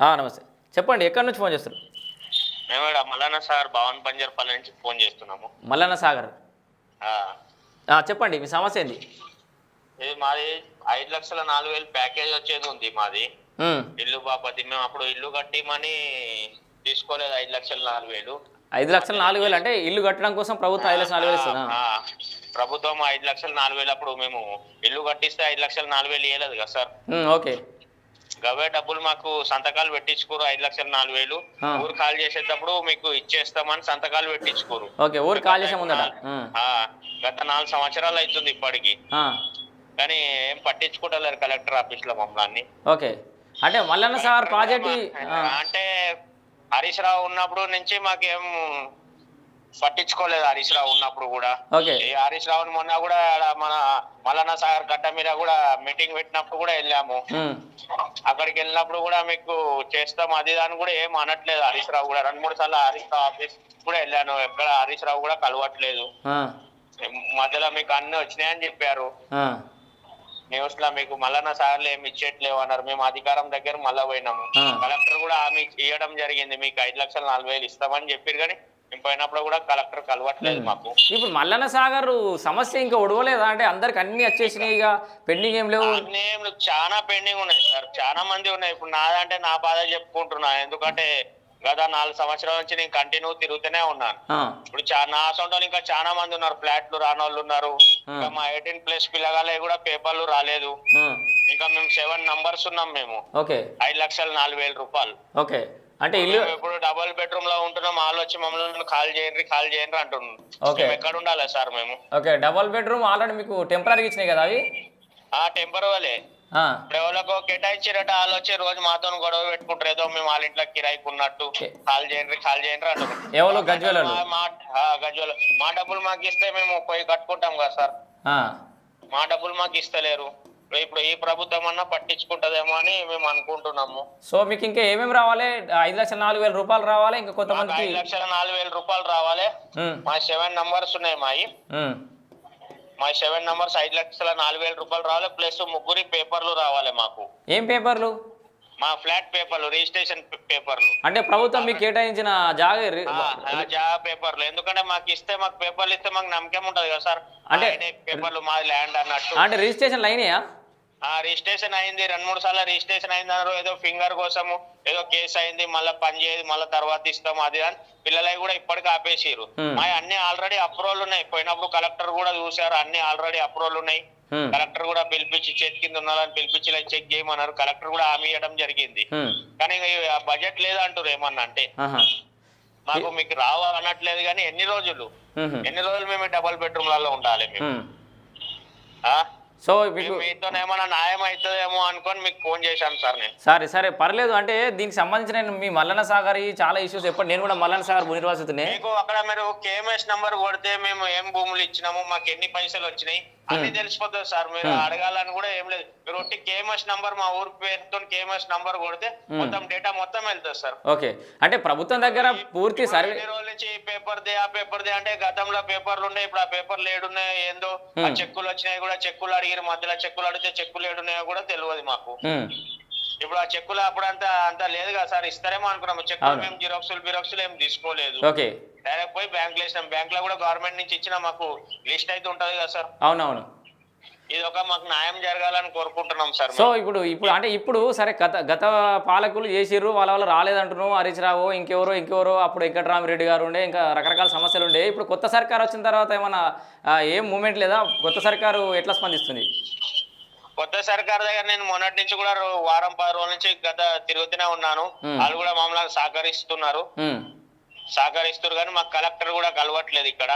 నమస్తే. చెప్పండి, ఎక్కడి నుంచి ఫోన్ చేస్తారు? మేము ఇక్కడ మల్లన్న సాగర్ భవన్ బంజర్పల్లి నుంచి ఫోన్ చేస్తున్నాము. మల్లన్న సాగర్. ఆ, చెప్పండి, మీ సమస్య ఏంది? ఇది మాది 5,04,000 ప్యాకేజ్ వచ్చేది ఉంది మాది. ఉమ్, ఇల్లు బాపతి మేము అప్పుడు ఇల్లు కట్టిమని తీసుకోలేదు 5,04,000. 5,04,000 అంటే ఇల్లు కట్టడం కోసం ప్రభుత్వం 5,04,000 ఇస్తుందా? ప్రభుత్వం 5,04,000 అప్పుడు మేము ఇల్లు కట్టిస్తే 5,04,000 ఇవ్వలేదు కదా సార్. ఓకే. గవే డబ్బులు మాకు సంతకాలు పెట్టించుకోరు. 5,04,000 ఊరు కాల్ చేసేటప్పుడు మీకు ఇచ్చేస్తామని సంతకాలు పెట్టించుకోరు. ఓకే, ఊరు కాల్ చేసే ముందట. గత 4 సంవత్సరాలు అవుతుంది ఇప్పటికి, కానీ ఏం పట్టించుకుంటలేరు కలెక్టర్ ఆఫీస్ లో మమ్మల్ని. ఓకే, అంటే మల్లన్న సాగర్ ప్రాజెక్ట్ అంటే హరీష్ రావు ఉన్నప్పుడు నుంచి మాకేం పట్టించుకోలేదు. హరీష్ రావు ఉన్నప్పుడు కూడా హరీష్ రావు మొన్న కూడా మన మల్లన్న సాగర్ గడ్డ మీద కూడా మీటింగ్ పెట్టినప్పుడు కూడా వెళ్ళాము. అక్కడికి వెళ్ళినప్పుడు కూడా మీకు చేస్తాం అది దాని కూడా ఏం అనట్లేదు. హరీష్ రావు కూడా 2-3 సార్లు హరీష్ రావు ఆఫీస్ కూడా వెళ్ళాను. ఎక్కడ హరీష్ రావు కూడా కలవట్లేదు. మధ్యలో మీకు అన్ని వచ్చినాయని చెప్పారు న్యూస్ లో. మీకు మల్లన్న సాగర్లు ఏమి ఇచ్చేట్లేవు అన్నారు. మేము అధికారం దగ్గర మళ్ళా పోయినాము. కలెక్టర్ కూడా హామీ ఇవ్వడం జరిగింది, మీకు 5,04,000 ఇస్తామని చెప్పారు. కానీ మేము పోయినప్పుడు కూడా కలెక్టర్ కలవట్లేదు మాకు. ఇప్పుడు మల్లన్న సాగర్ సమస్య ఇంకా ఒడవలేదా? అంటే అందరికి అన్ని వచ్చేసినాయి, ఇక పెండింగ్ ఏం లేవు? చాలా పెండింగ్ ఉన్నాయి సార్, చాలా మంది ఉన్నాయి. ఇప్పుడు నాదంటే నా బాధ చెప్పుకుంటున్నా, ఎందుకంటే గత 4 సంవత్సరాల నుంచి నేను కంటిన్యూ తిరుగుతూనే ఉన్నాను. ఇప్పుడు నా సొంత ఇంకా చాలా మంది ఉన్నారు, ఫ్లాట్లు రానోళ్ళు ఉన్నారు. ఇంకా మా 18+ పిల్లగాలే కూడా పేపర్లు రాలేదు. ఇంకా మేము 7 నంబర్స్ ఉన్నాం మేము. 5,04,000 రూపాయలు. ఓకే, అంటే ఇల్లు ఇప్పుడు డబుల్ బెడ్రూమ్ లో ఉంటున్నాం. వాళ్ళు వచ్చి మమ్మల్ని కాల్ చేయండి అంటున్నాం. ఎక్కడ ఉండాలి సార్ మేము? ఓకే, డబుల్ బెడ్రూమ్ ఆల్రెడీ మీకు టెంపరీ ఇచ్చినాయి కదా అవి? టెంపరీ ఎవరికో కేటాయించారట. వాళ్ళు వచ్చి రోజు మాతో గొడవ పెట్టుకుంటారు, ఏదో మేము వాళ్ళ ఇంట్లో కిరాయికి ఉన్నట్టు. కాల్ చేయండి అంటున్నారు. గజ్వేల్ మా డబ్బులు మాకు ఇస్తే మేము పోయి కట్టుకుంటాం కదా సార్. మా డబ్బులు మాకు ఇస్తలేరు. ఇప్పుడు ఈ ప్రభుత్వం అన్నా పట్టించుకుంటదేమో అని మేము అనుకుంటున్నాము. సో మీకు ఇంకా ఏమేమి రావాలి? 5,04,000 రూపాయలు రావాలి. ఇంకా కొంతమంది 5,04,000 రూపాయలు రావాలి. మా 7 నంబర్స్ ఉన్నాయి. మా 7 నంబర్స్ 5,04,000 రూపాయలు రావాలి. ప్లస్ 3 పేపర్లు రావాలి మాకు. ఏం పేపర్లు? మా ఫ్లాట్ పేపర్లు, రిజిస్ట్రేషన్ పేపర్లు. అంటే ప్రభుత్వం మీకు కేటాయించిన జాగా పేపర్లు. ఎందుకంటే మాకు పేపర్లు ఇస్తే మాకు నమ్మకం ఉంటది కదా సార్. అంటే పేపర్లు మాది ల్యాండ్ అన్నట్టు. అంటే రిజిస్ట్రేషన్ అయినాయా? రిజిస్ట్రేషన్ అయింది. 2-3 సార్లు రిజిస్ట్రేషన్ అయింది అన్నారు. ఏదో ఫింగర్ కోసము ఏదో కేసు అయింది, మళ్ళీ పని చేయదు, మళ్ళీ తర్వాత ఇస్తాం అది అని పిల్లలవి కూడా ఇప్పటికీ ఆపేసారు. మా అన్ని ఆల్రెడీ అప్రూవల్ ఉన్నాయి. పోయినప్పుడు కలెక్టర్ కూడా చూసారు, అన్ని ఆల్రెడీ అప్రూవల్ ఉన్నాయి. కలెక్టర్ కూడా పిలిపించి చేతి కింద ఉన్నారని పిలిపించి చెక్ చేయమన్నారు. కలెక్టర్ కూడా హామీ ఇవ్వడం జరిగింది. కానీ బడ్జెట్ లేదంటారు. ఏమన్నా అంటే మాకు మీకు రావు అనట్లేదు. కానీ ఎన్ని రోజులు మేము డబుల్ బెడ్రూమ్లలో ఉండాలి మేము? సో మీతో ఏమైనా న్యాయం అవుతుందేమో అనుకొని మీకు ఫోన్ చేశాను సార్ నేను. సరే పర్లేదు. అంటే దీనికి సంబంధించిన మీ మల్లన్న సాగర్ చాలా ఇష్యూస్ ఎప్పుడు నేను కూడా మల్లన్న సాగర్ భూనిర్వాసితునే. మీకు అక్కడ మీరు KMS నంబర్ కొడితే మేము ఏం భూములు ఇచ్చినాము, మాకు ఎన్ని పైసలు వచ్చినాయి అన్ని తెలిసిపోతుంది సార్. మీరు అడగాలని కూడా ఏం లేదు. మీరు ఒట్టి KMS నంబర్, మా ఊరు పేరుతో KMS నంబర్ కొడితే మొత్తం డేటా మొత్తం వెళ్తుంది సార్. ఓకే, అంటే ప్రభుత్వం దగ్గర పూర్తి సర్వే రోజుల నుంచి పేపర్దే ఆ పేపర్దే అంటే గతంలో పేపర్లు ఉన్నాయి, ఇప్పుడు ఆ పేపర్లు ఏడున్నాయో ఏందో. ఆ చెక్కులు వచ్చినాయి కూడా, చెక్కులు అడిగిన మధ్యలో చెక్కులు అడిగితే చెక్కులు ఏడున్నాయో కూడా తెలియదు మాకు. ఇప్పుడు ఆ చెక్కులు అప్పుడు అంత లేదు కదా సార్. ఇస్తారేమో అనుకున్నాము. చెక్కులు మేము జిరాక్సులు ఏం తీసుకోలేదు. డైరెక్ట్ పోయి బ్యాంక్ లో వేసినాం. బ్యాంక్ లో కూడా గవర్నమెంట్ నుంచి ఇచ్చిన మాకు లిస్ట్ అయితే ఉంటది కదా సార్. అవునవును, ఇది ఒక మాకు న్యాయం జరగాలని కోరుకుంటున్నాం సార్. సో ఇప్పుడు సరే గత పాలకులు చేసిర్రు, వాళ్ళ రాలేదంటున్నావు. హరీష్ రావు ఇంకెవరో అప్పుడు వెంకటరామిరెడ్డి గారు ఉండే, ఇంకా రకరకాల సమస్యలు ఉండే. ఇప్పుడు కొత్త సర్కారు వచ్చిన తర్వాత ఏమన్నా ఏం మూమెంట్ లేదా? కొత్త సర్కారు ఎట్లా స్పందిస్తుంది? కొత్త సర్కార్ దగ్గర నేను మొన్నటి నుంచి కూడా వారం 10 రోజుల నుంచి తిరుగుతూనే ఉన్నాను. వాళ్ళు కూడా మమ్మల్ని సహకరిస్తున్నారు కానీ మాకు కలెక్టర్ కూడా కలవట్లేదు ఇక్కడ.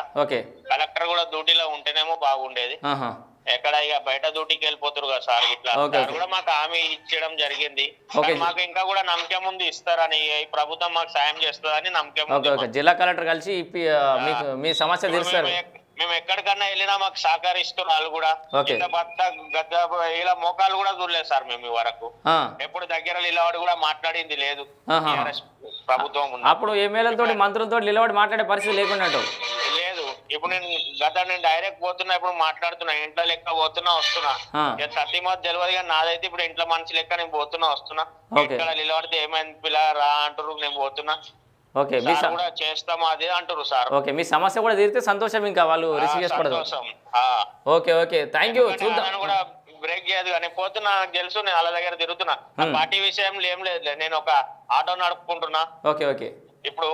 కలెక్టర్ కూడా డ్యూటీలో ఉంటేనేమో బాగుండేది. ఎక్కడ ఇక బయట డ్యూటీకి వెళ్ళిపోతారు కదా సార్. ఇట్లా కూడా మాకు హామీ ఇచ్చడం జరిగింది. మాకు ఇంకా కూడా నమ్మకం ఉంది ఇస్తారని, ఈ ప్రభుత్వం మాకు సాయం చేస్తుందని నమ్మకం ఉంది. జిల్లా కలెక్టర్ కలిసి మీ సమస్య తీరుస్తారు. మేము ఎక్కడికన్నా వెళ్ళినా మాకు సహకరిస్తున్నారు వాళ్ళు కూడా. ఇలా మోకాలు కూడా చూడలేదు సార్ మేము ఈ వరకు. ఎప్పుడు దగ్గర నిలబడి కూడా మాట్లాడింది లేదు ప్రభుత్వం. అప్పుడు ఎమ్మెల్యేలతో మంత్రులతో నిలబడి మాట్లాడే పరిస్థితి లేకుండా లేదు. ఇప్పుడు నేను డైరెక్ట్ పోతున్నా, ఇప్పుడు మాట్లాడుతున్నా, ఇంట్లో లెక్క పోతున్నా వస్తున్నా. సత్య మధ్య తెలియదు కానీ నాదైతే ఇప్పుడు ఇంట్లో మనిషి లెక్క నేను పోతున్నా వస్తున్నా. ఇక్కడ నిలబడితే ఏమైంది పిల్ల రా అంటారు, నేను పోతున్నా. ఓకే, కూడా చేస్తాము అది అంటారు సార్. ఓకే, మీ సమస్య కూడా తీరితే సంతోషం, ఇంకా వాళ్ళు రిసీవ్ చేసుకోవడం. Okay okay, thank you. చూద్దాం కూడా బ్రేక్ చేయదు కానీ పోతున్నా, నాకు తెలుసు, నేను వాళ్ళ దగ్గర తిరుగుతున్నా. పార్టీ విషయంలో ఏం లేదు, నేను ఒక ఆటో నడుపుకుంటున్నా. ఓకే ఓకే, ఇప్పుడు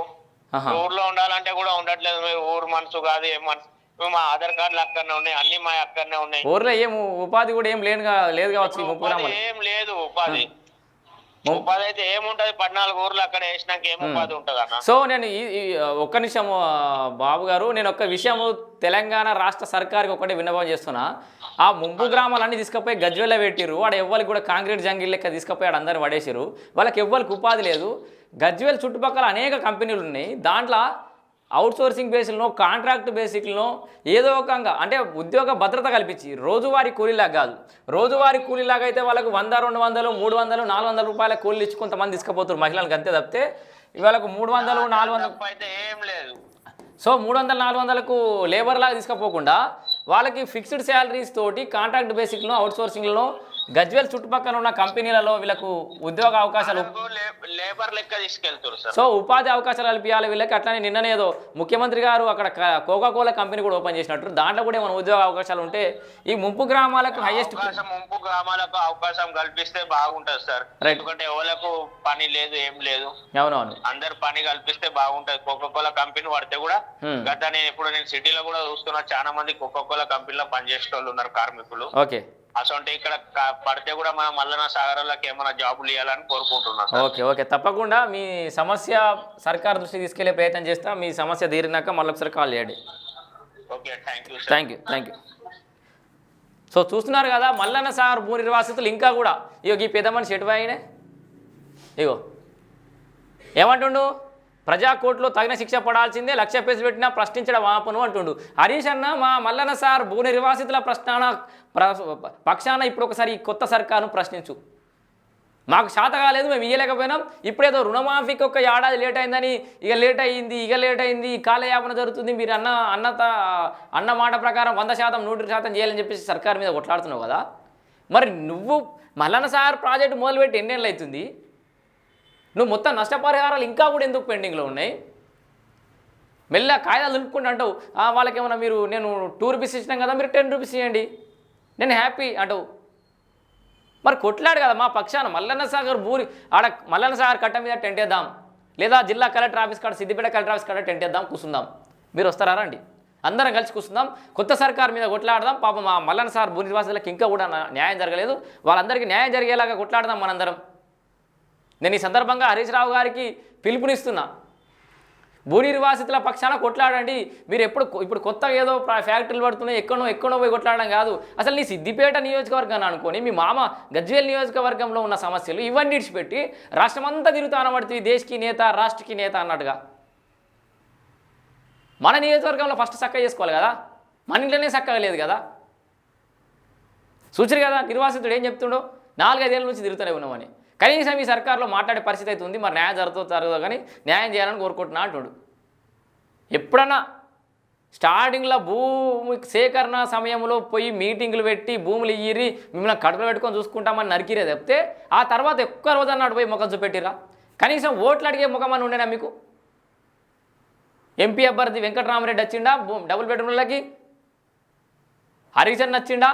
ఊర్లో ఉండాలంటే కూడా ఉండట్లేదు. మీరు ఊరు మనసు కాదు, ఏం మనసు. మా ఆధార్ కార్డులు అక్కడనే ఉన్నాయి, అన్ని మా అక్కడనే ఉన్నాయి. ఊర్లో ఏం ఉపాధి కూడా ఏం లేదు కావచ్చు. ఏం లేదు ఉపాధి. ఉపాధి అయితే ఏముంటది, 14 ఊర్లు అక్కడ వేసినాక ఏం ఉపాధి ఉంటది అన్న. సో నేను ఒక్క నిమిషం బాబు గారు, నేను ఒక్క విషయము తెలంగాణ రాష్ట్ర సర్కార్కి ఒకటే విన్నపం చేస్తున్నా. ఆ ముంపు గ్రామాలన్నీ తీసుకుపోయి గజ్వెల్లో పెట్టిరు. వాడు ఎవ్వరికి కూడా కాంక్రీట్ జంగిల్ లెక్క తీసుకుపోయి ఆడ అందరిని పడేసిరు. వాళ్ళకి ఎవ్వరికి ఉపాధి లేదు. గజ్వెల్ చుట్టుపక్కల అనేక కంపెనీలు ఉన్నాయి. దాంట్లో అవుట్సోర్సింగ్ బేసిక్లో, కాంట్రాక్ట్ బేసిక్లో ఏదో ఒకంగా అంటే ఉద్యోగ భద్రత కల్పించి రోజువారీ కూలీలాగా కాదు. రోజువారీ కూలీలాగా అయితే వాళ్ళకు 100, 200, 300, 400 రూపాయల కూలీలు ఇచ్చి కొంతమంది తీసుకుపోతారు మహిళలకు, అంతే తప్పితే ఇవాళకు 300, 400 అయితే ఏం లేదు. సో 300, 400కు లేబర్ లాగా తీసుకుపోకుండా వాళ్ళకి ఫిక్స్డ్ శాలరీస్ తోటి కాంట్రాక్ట్ బేసిక్లో, అవుట్సోర్సింగ్లో గజ్వెల్ చుట్టుపక్కల ఉన్న కంపెనీలలో వీళ్ళకు ఉద్యోగ అవకాశాలు, లేబర్ లెక్క తీసుకెళ్తారు. సో ఉపాధి అవకాశాలు కల్పించాలి వీళ్ళకి. అట్లానే నిన్ననేదో ముఖ్యమంత్రి గారు అక్కడ కోకాకోలా కంపెనీ కూడా ఓపెన్ చేసినట్టు, దాంట్లో కూడా ఏమైనా ఉద్యోగ అవకాశాలు ఉంటే ఈ ముంపు గ్రామాలకు హైయెస్ట్ ముంపు గ్రామాలకు అవకాశం కల్పిస్తే బాగుంటది సార్. ఎందుకంటే ఎవరికి పని లేదు, ఏం లేదు. అవునవును, అందరు పని కల్పిస్తే బాగుంటది. కోకాకోలా కంపెనీ పడితే కూడా గత నేను సిటీలో కూడా చూస్తున్నా, చాలా మంది కోకాకోలా కంపెనీలో పనిచేసే వాళ్ళు ఉన్నారు, కార్మికులు. ఓకే, అసలు ఇక్కడ పడితే కూడా మనం మల్లన్న సాగర్లకి ఏమైనా జాబులు ఇవ్వాలని కోరుకుంటున్నాం. ఓకే ఓకే, తప్పకుండా మీ సమస్య సర్కార్ దృష్టికి తీసుకెళ్లే ప్రయత్నం చేస్తా. మీ సమస్య తీరినాక మళ్ళీ ఒకసారి కాల్ చేయండి. Okay, thank you. సో చూస్తున్నారు కదా, మల్లన్న సాగర్ భూ నిర్వాసితులు ఇంకా కూడా ఈ పెద్ద మనిషి ఎటువైనే ఇగో ఏమంటుండు, ప్రజాకోర్టులో తగిన శిక్ష పడాల్సిందే, 1,00,000 పేజీలు పెట్టినా ప్రశ్నించడం ఆపను అంటుండు. హరీష్ అన్న మా మల్లన్న సార్ భూ నిర్వాసితుల పక్షాన ఇప్పుడు ఒకసారి ఈ కొత్త సర్కారును ప్రశ్నించు. మాకు శాత కాలేదు, మేము ఇయ్యలేకపోయినాం. ఇప్పుడేదో రుణమాఫీకి ఒక ఏడాది లేట్ అయిందని ఇక లేట్ అయింది, కాలయాపన జరుగుతుంది, మీరు అన్న మాట ప్రకారం 100%, 100% చేయాలని చెప్పేసి సర్కారు మీద కొట్లాడుతున్నావు కదా. మరి నువ్వు మల్లన్న సార్ ప్రాజెక్టు మొదలుపెట్టి ఎన్నేళ్ళు అవుతుంది? నువ్వు మొత్తం నష్టపరిహారాలు ఇంకా కూడా ఎందుకు పెండింగ్లో ఉన్నాయి? మెల్ల కాయిదాలు నిలుపుకుంటూ అంటావు, వాళ్ళకి ఏమన్నా నేను 2 రూపీస్ ఇచ్చినాం కదా, మీరు 10 రూపీస్ ఇవ్వండి, నేను హ్యాపీ అంటావు. మరి కొట్లాడు కదా మా పక్షాన. మల్లన్న సాగర్ మల్లన్న సాగర్ కట్ట మీద టెంట్ వేద్దాం, లేదా జిల్లా కలెక్టర్ ఆఫీస్ కాడ, సిద్దిపేట కలెక్టర్ ఆఫీస్ కాడ టెంట్ వేద్దాం, కూర్చుందాం. మీరు వస్తారా రండి, అందరం కలిసి కూర్చుందాం, కొత్త సర్కార్ మీద కొట్లాడదాం. పాపం మా మల్లన్న సాగర్ భూ నిర్వాసులకు ఇంకా కూడా న్యాయం జరగలేదు, వాళ్ళందరికీ న్యాయం జరిగేలాగా కొట్లాడదాం మనందరం. నేను ఈ సందర్భంగా హరీష్ రావు గారికి పిలుపునిస్తున్నా, భూ నిర్వాసితుల పక్షాన కొట్లాడండి. మీరు ఇప్పుడు కొత్తగా ఏదో ఫ్యాక్టరీలు పడుతున్నాయి, ఎక్కడో పోయి కొట్లాడడం కాదు. అసలు నీ సిద్దిపేట నియోజకవర్గాన్ని అనుకొని మీ మామ గజ్వేల్ నియోజకవర్గంలో ఉన్న సమస్యలు ఇవన్నీ ఇడిచిపెట్టి రాష్ట్రమంతా తిరుగుతాన పడుతుంది, దేశ్కి నేత, రాష్ట్రకి నేత అన్నట్టుగా. మన నియోజకవర్గంలో ఫస్ట్ చక్కగా చేసుకోవాలి కదా, మన ఇంట్లోనే చక్కగా లేదు కదా. చూచరు కదా నిర్వాసితుడు ఏం చెప్తుండో, 4-5 ఏళ్ళ నుంచి తిరుగుతూనే ఉన్నామని. కనీసం ఈ సర్కారులో మాట్లాడే పరిస్థితి అయితే ఉంది. మరి న్యాయం జరుగుతుందో కానీ న్యాయం చేయాలని కోరుకుంటున్నా అంటుడు. ఎప్పుడన్నా స్టార్టింగ్లో భూమి సేకరణ సమయంలో పోయి మీటింగులు పెట్టి భూములు ఇయ్యిరి, మిమ్మల్ని కడుపులో పెట్టుకొని చూసుకుంటామని నరికిరే చెప్తే ఆ తర్వాత ఒక్క రోజు అన్నాడు పోయి ముఖం చూపెట్టిరా. కనీసం ఓట్లు అడిగే ముఖం అని ఉండేనా మీకు? ఎంపీ అభ్యర్థి వెంకటరామరెడ్డి వచ్చిండా డబుల్ బెడ్రూమ్లకి? హరీశన్ వచ్చిండా?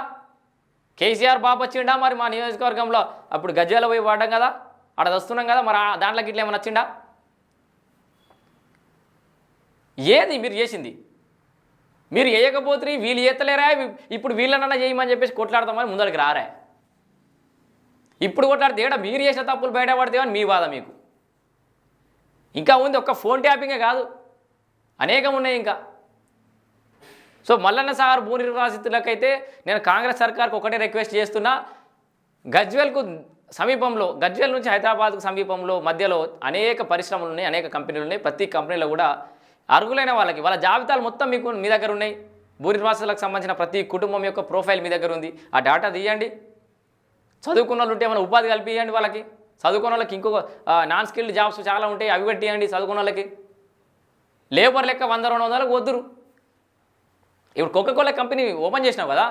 కేసీఆర్ బాబు వచ్చిండా? మరి మా నియోజకవర్గంలో అప్పుడు గజ్వేల పోయి వాడడం కదా, ఆడ వస్తున్నాం కదా, మరి దాంట్లోకి ఇట్లా ఏమైనా వచ్చిండా? ఏది మీరు చేసింది? మీరు వేయకపోతే వీళ్ళు ఏతలేరా, ఇప్పుడు వీళ్ళనన్నా చేయమని చెప్పేసి కొట్లాడతామని ముందరికి రారా. ఇప్పుడు కొట్లాడితే ఏడా మీరు చేసిన తప్పులు బయటపడితేమని మీ బాధ మీకు. ఇంకా ఉంది, ఒక్క ఫోన్ ట్యాపింగే కాదు, అనేకం ఉన్నాయి ఇంకా. సో మల్లన్న సాగర్ భూ నిర్వాసితులకైతే నేను కాంగ్రెస్ సర్కార్కు ఒకటే రిక్వెస్ట్ చేస్తున్నా, గజ్వేల్కు సమీపంలో, గజ్వేల్ నుంచి హైదరాబాద్కు సమీపంలో మధ్యలో అనేక పరిశ్రమలు ఉన్నాయి, అనేక కంపెనీలు ఉన్నాయి. ప్రతి కంపెనీలో కూడా అర్హులైన వాళ్ళకి వాళ్ళ జాబితాలు మొత్తం మీ దగ్గర ఉన్నాయి. భూ నిర్వాసితులకు సంబంధించిన ప్రతి కుటుంబం యొక్క ప్రొఫైల్ మీ దగ్గర ఉంది. ఆ డేటా తీయండి. చదువుకున్న వాళ్ళు ఉంటే ఏమైనా ఉపాధి కల్పించండి వాళ్ళకి. చదువుకున్న వాళ్ళకి ఇంకొక నాన్ స్కిల్డ్ జాబ్స్ చాలా ఉంటాయి, అవి పెట్టియండి చదువుకున్న వాళ్ళకి. లేబర్ లెక్క 100-200 వద్దురు. ఇప్పుడు కోకోకోలా కంపెనీ ఓపెన్ చేసినావు కదా,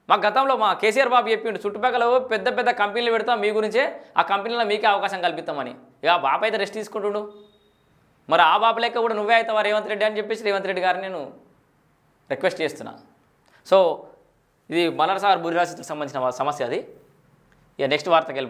మా గతంలో మా కేసీఆర్ బాబు చెప్పిండు చుట్టుపక్కల పెద్ద పెద్ద కంపెనీలు పెడతాం మీ గురించే, ఆ కంపెనీలో మీకే అవకాశం కల్పిస్తామని. ఇక ఆ బాబు అయితే రెస్ట్ తీసుకుంటుండు. మరి ఆ బాబు లెక్క కూడా నువ్వే అవుతావా రేవంత్ రెడ్డి అని చెప్పేసి రేవంత్ రెడ్డి గారిని నేను రిక్వెస్ట్ చేస్తున్నా. సో ఇది మల్లన్న సాగర్ భూరిరాశికి సంబంధించిన సమస్య అది. ఇక నెక్స్ట్ వార్తకి వెళ్ళిపోతాం.